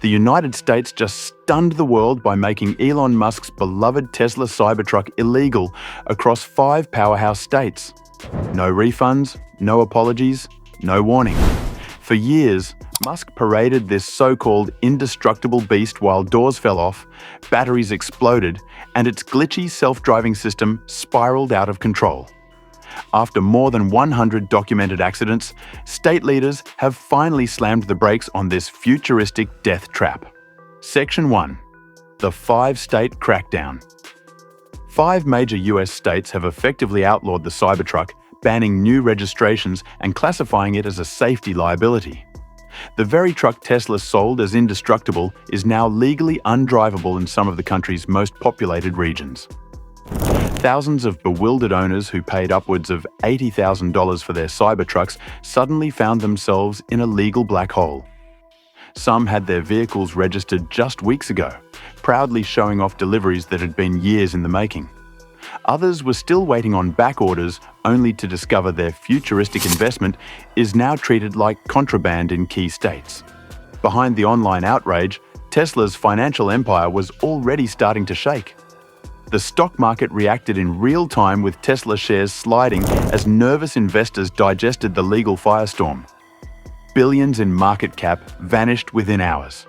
The United States just stunned the world by making Elon Musk's beloved Tesla Cybertruck illegal across 5 powerhouse states. No refunds, no apologies, no warning. For years, Musk paraded this so-called indestructible beast while doors fell off, batteries exploded, and its glitchy self-driving system spiraled out of control. After more than 100 documented accidents, state leaders have finally slammed the brakes on this futuristic death trap. Section 1. The Five-State Crackdown. 5 major US states have effectively outlawed the Cybertruck, banning new registrations and classifying it as a safety liability. The very truck Tesla sold as indestructible is now legally undrivable in some of the country's most populated regions. Thousands of bewildered owners who paid upwards of $80,000 for their Cybertrucks suddenly found themselves in a legal black hole. Some had their vehicles registered just weeks ago, proudly showing off deliveries that had been years in the making. Others were still waiting on back orders, only to discover their futuristic investment is now treated like contraband in key states. Behind the online outrage, Tesla's financial empire was already starting to shake. The stock market reacted in real time, with Tesla shares sliding as nervous investors digested the legal firestorm. Billions in market cap vanished within hours.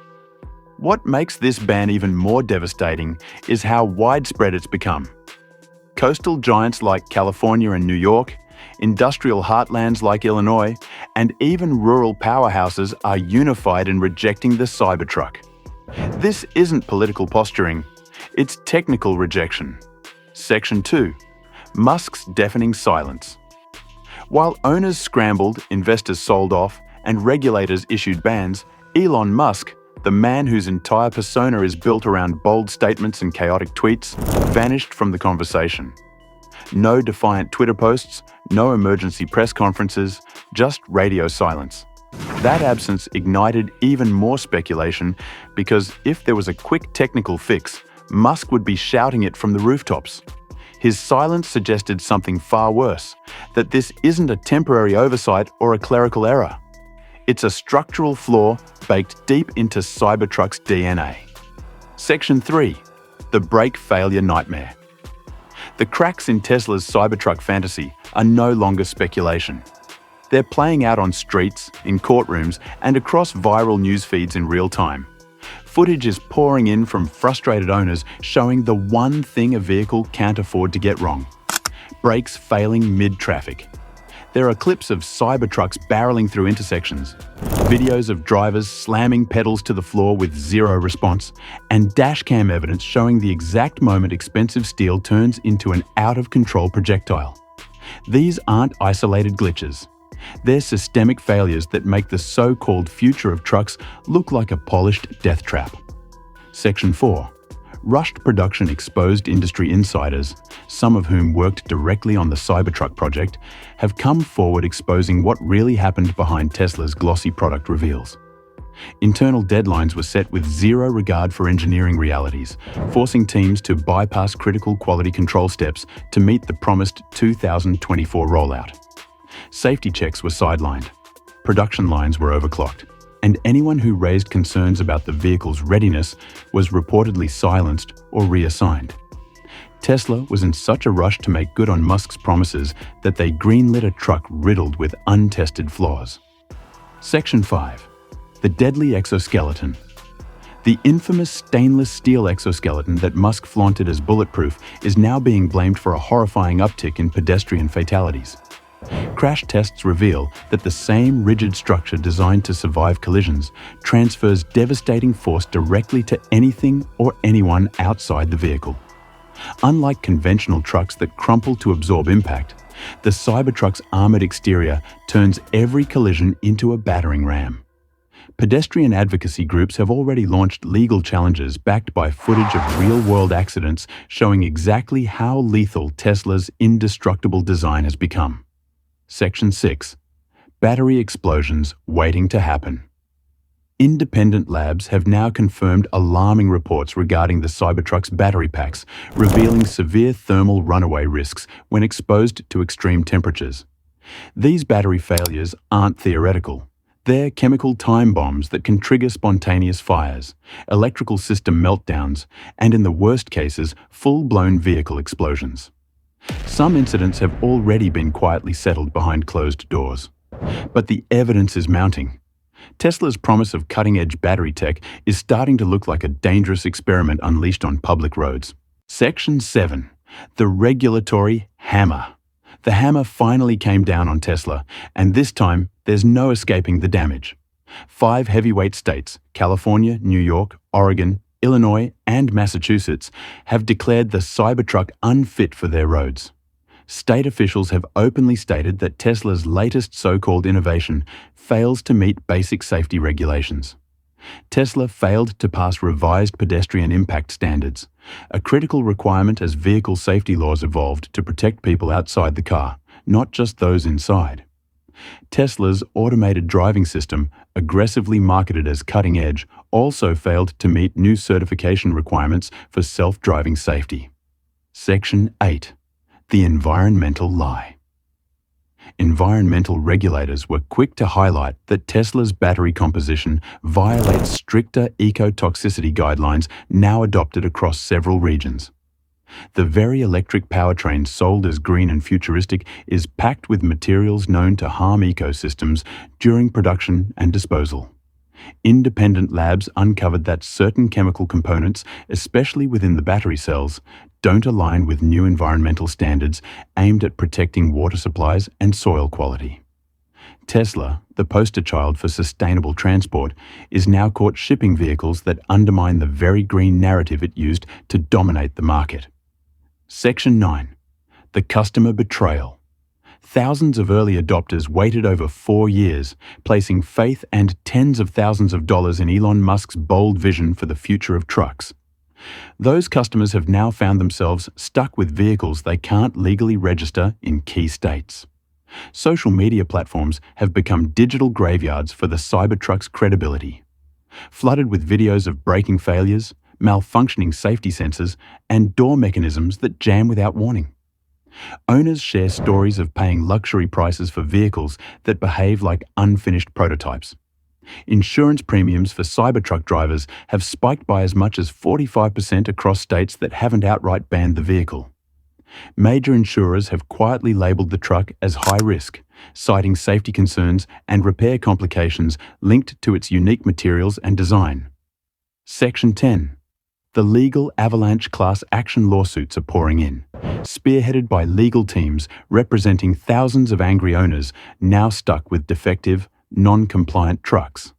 What makes this ban even more devastating is how widespread it's become. Coastal giants like California and New York, industrial heartlands like Illinois, and even rural powerhouses are unified in rejecting the Cybertruck. This isn't political posturing. It's technical rejection. Section 2. Musk's deafening silence. While owners scrambled, investors sold off, and regulators issued bans, Elon Musk, the man whose entire persona is built around bold statements and chaotic tweets, vanished from the conversation. No defiant Twitter posts, no emergency press conferences, just radio silence. That absence ignited even more speculation, because if there was a quick technical fix, Musk would be shouting it from the rooftops. His silence suggested something far worse, that this isn't a temporary oversight or a clerical error. It's a structural flaw baked deep into Cybertruck's DNA. Section 3. The brake failure nightmare. The cracks in Tesla's Cybertruck fantasy are no longer speculation. They're playing out on streets, in courtrooms, and across viral news feeds in real time. Footage is pouring in from frustrated owners showing the one thing a vehicle can't afford to get wrong: brakes failing mid-traffic. There are clips of Cybertrucks barreling through intersections, videos of drivers slamming pedals to the floor with zero response, and dashcam evidence showing the exact moment expensive steel turns into an out-of-control projectile. These aren't isolated glitches. They're systemic failures that make the so-called future of trucks look like a polished death trap. Section 4. Rushed production exposed industry insiders, some of whom worked directly on the Cybertruck project, have come forward exposing what really happened behind Tesla's glossy product reveals. Internal deadlines were set with zero regard for engineering realities, forcing teams to bypass critical quality control steps to meet the promised 2024 rollout. Safety checks were sidelined, production lines were overclocked, and anyone who raised concerns about the vehicle's readiness was reportedly silenced or reassigned. Tesla was in such a rush to make good on Musk's promises that they greenlit a truck riddled with untested flaws. Section 5. The deadly exoskeleton. The infamous stainless steel exoskeleton that Musk flaunted as bulletproof is now being blamed for a horrifying uptick in pedestrian fatalities. Crash tests reveal that the same rigid structure designed to survive collisions transfers devastating force directly to anything or anyone outside the vehicle. Unlike conventional trucks that crumple to absorb impact, the Cybertruck's armored exterior turns every collision into a battering ram. Pedestrian advocacy groups have already launched legal challenges backed by footage of real-world accidents showing exactly how lethal Tesla's indestructible design has become. Section 6. Battery explosions waiting to happen. Independent labs have now confirmed alarming reports regarding the Cybertruck's battery packs, revealing severe thermal runaway risks when exposed to extreme temperatures. These battery failures aren't theoretical. They're chemical time bombs that can trigger spontaneous fires, electrical system meltdowns, and in the worst cases, full-blown vehicle explosions. Some incidents have already been quietly settled behind closed doors. But the evidence is mounting. Tesla's promise of cutting-edge battery tech is starting to look like a dangerous experiment unleashed on public roads. Section 7. The regulatory hammer. The hammer finally came down on Tesla, and this time there's no escaping the damage. 5 heavyweight states, California, New York, Oregon, Illinois, and Massachusetts, have declared the Cybertruck unfit for their roads. State officials have openly stated that Tesla's latest so-called innovation fails to meet basic safety regulations. Tesla failed to pass revised pedestrian impact standards, a critical requirement as vehicle safety laws evolved to protect people outside the car, not just those inside. Tesla's automated driving system, aggressively marketed as cutting-edge, also failed to meet new certification requirements for self-driving safety. Section 8. The environmental lie. Environmental regulators were quick to highlight that Tesla's battery composition violates stricter ecotoxicity guidelines now adopted across several regions. The very electric powertrain sold as green and futuristic is packed with materials known to harm ecosystems during production and disposal. Independent labs uncovered that certain chemical components, especially within the battery cells, don't align with new environmental standards aimed at protecting water supplies and soil quality. Tesla, the poster child for sustainable transport, is now caught shipping vehicles that undermine the very green narrative it used to dominate the market. Section 9. The customer betrayal. Thousands of early adopters waited over 4 years, placing faith and tens of thousands of dollars in Elon Musk's bold vision for the future of trucks. Those customers have now found themselves stuck with vehicles they can't legally register in key states. Social media platforms have become digital graveyards for the Cybertruck's credibility. Flooded with videos of braking failures, malfunctioning safety sensors, and door mechanisms that jam without warning. Owners share stories of paying luxury prices for vehicles that behave like unfinished prototypes. Insurance premiums for Cybertruck drivers have spiked by as much as 45% across states that haven't outright banned the vehicle. Major insurers have quietly labeled the truck as high risk, citing safety concerns and repair complications linked to its unique materials and design. Section 10. The legal avalanche class action lawsuits are pouring in, spearheaded by legal teams representing thousands of angry owners now stuck with defective, non-compliant trucks.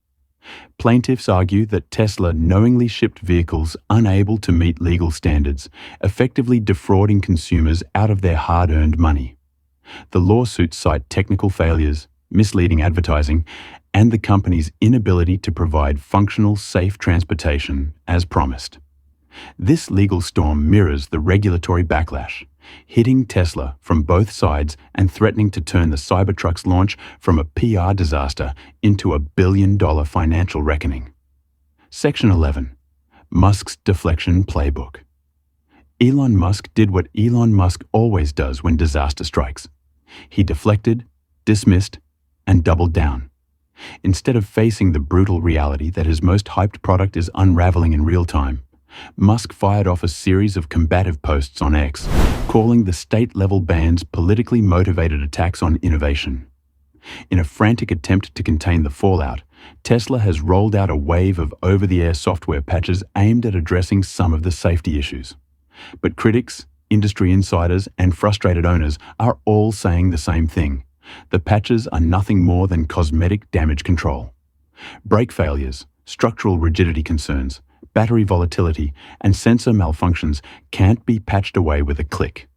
Plaintiffs argue that Tesla knowingly shipped vehicles unable to meet legal standards, effectively defrauding consumers out of their hard-earned money. The lawsuits cite technical failures, misleading advertising, and the company's inability to provide functional, safe transportation as promised. This legal storm mirrors the regulatory backlash, hitting Tesla from both sides and threatening to turn the Cybertruck's launch from a PR disaster into a billion-dollar financial reckoning. Section 11. Musk's deflection playbook. Elon Musk did what Elon Musk always does when disaster strikes. He deflected, dismissed, and doubled down. Instead of facing the brutal reality that his most hyped product is unraveling in real time, Musk fired off a series of combative posts on X, calling the state-level bans politically motivated attacks on innovation. In a frantic attempt to contain the fallout, Tesla has rolled out a wave of over-the-air software patches aimed at addressing some of the safety issues. But critics, industry insiders, and frustrated owners are all saying the same thing. The patches are nothing more than cosmetic damage control. Brake failures, structural rigidity concerns, battery volatility, and sensor malfunctions can't be patched away with a click.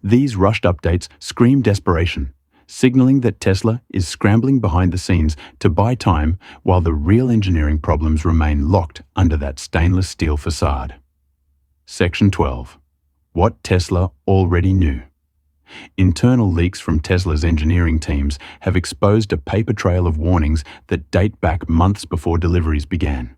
These rushed updates scream desperation, signaling that Tesla is scrambling behind the scenes to buy time while the real engineering problems remain locked under that stainless steel facade. Section 12. What Tesla already knew. Internal leaks from Tesla's engineering teams have exposed a paper trail of warnings that date back months before deliveries began.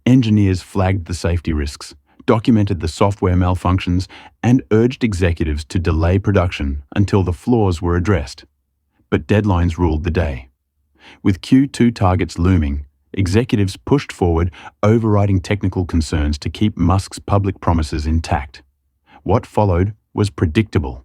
Engineers flagged the safety risks, documented the software malfunctions, and urged executives to delay production until the flaws were addressed. But deadlines ruled the day. With Q2 targets looming, executives pushed forward overriding technical concerns to keep Musk's public promises intact. What followed was predictable.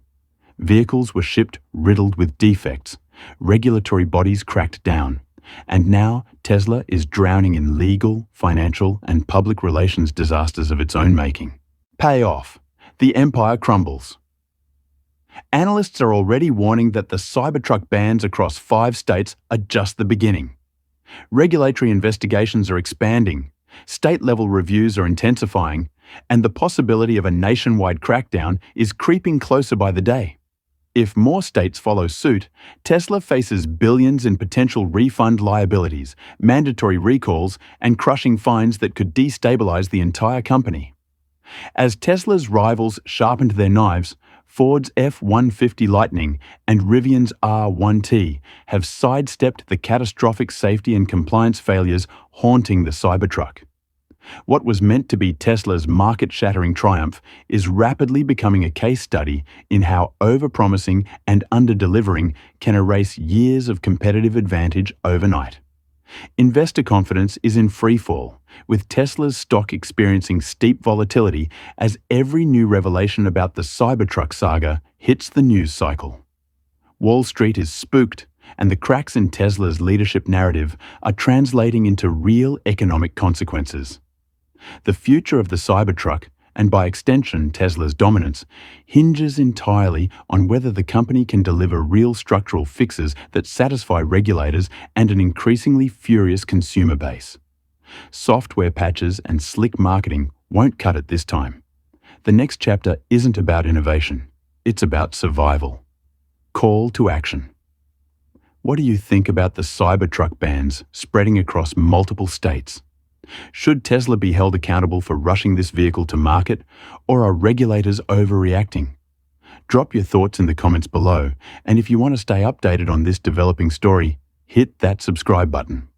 Vehicles were shipped riddled with defects, regulatory bodies cracked down, and now Tesla is drowning in legal, financial, and public relations disasters of its own making. Payoff. The empire crumbles. Analysts are already warning that the Cybertruck bans across 5 states are just the beginning. Regulatory investigations are expanding, state-level reviews are intensifying, and the possibility of a nationwide crackdown is creeping closer by the day. If more states follow suit, Tesla faces billions in potential refund liabilities, mandatory recalls, and crushing fines that could destabilize the entire company. As Tesla's rivals sharpened their knives, Ford's F-150 Lightning and Rivian's R1T have sidestepped the catastrophic safety and compliance failures haunting the Cybertruck. What was meant to be Tesla's market-shattering triumph is rapidly becoming a case study in how overpromising and under-delivering can erase years of competitive advantage overnight. Investor confidence is in freefall, with Tesla's stock experiencing steep volatility as every new revelation about the Cybertruck saga hits the news cycle. Wall Street is spooked, and the cracks in Tesla's leadership narrative are translating into real economic consequences. The future of the Cybertruck, and by extension Tesla's dominance, hinges entirely on whether the company can deliver real structural fixes that satisfy regulators and an increasingly furious consumer base. Software patches and slick marketing won't cut it this time. The next chapter isn't about innovation, it's about survival. Call to action. What do you think about the Cybertruck bans spreading across multiple states? Should Tesla be held accountable for rushing this vehicle to market, or are regulators overreacting? Drop your thoughts in the comments below, and if you want to stay updated on this developing story, hit that subscribe button.